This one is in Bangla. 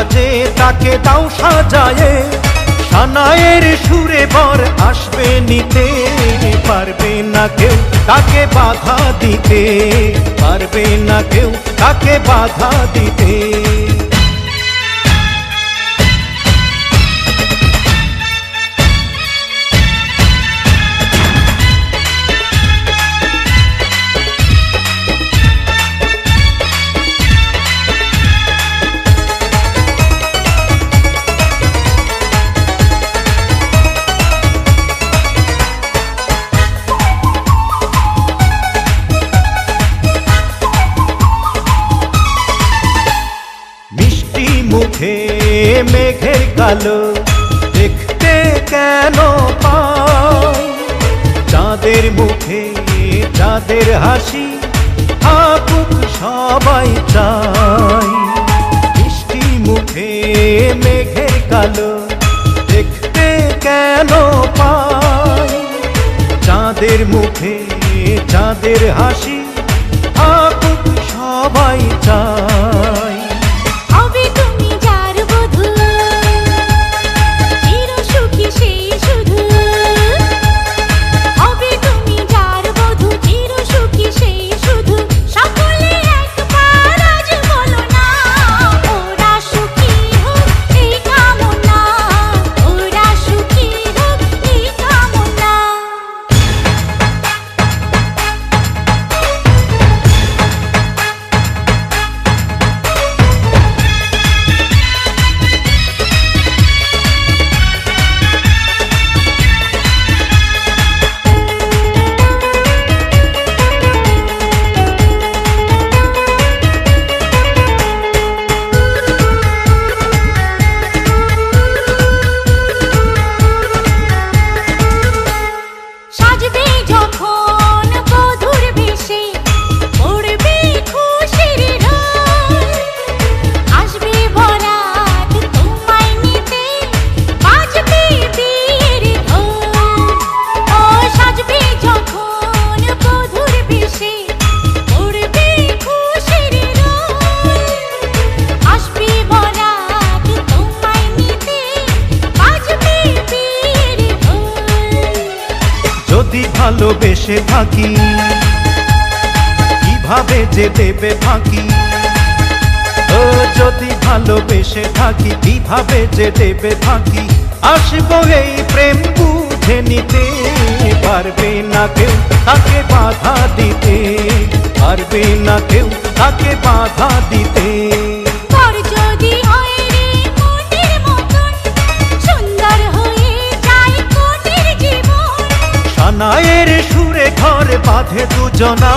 সাজে তাকে দাও সাজায়ে, সানায়ের সুরে বর আসবে নিতে। পারবে না কেউ তাকে বাধা দিতে, পারবে না কেউ তাকে বাধা দিতে। মুখে মেঘের কালো দেখতে কেন পাই, চাঁদের মুখে চাঁদের হাসি থাকুক সবাই চাই। মিষ্টি মুখে মেঘের কালো দেখতে কেন পাই, চাঁদের মুখে চাঁদের হাসি থাকুক সবাই চাই। যদি ভালোবেসে থাকি কিভাবে যে দেবে ফাঁকি, ও যদি ভালোবেসে থাকি কিভাবে যে দেবে ফাঁকি। আসবো এই প্রেম বুঝে নিতে, পারবে না কেউ তাকে বাধা দিতে, পারবে না কেউ তাকে বাধা দিতে। সানায়ের সুরে ঘর বাঁধে দুজনা।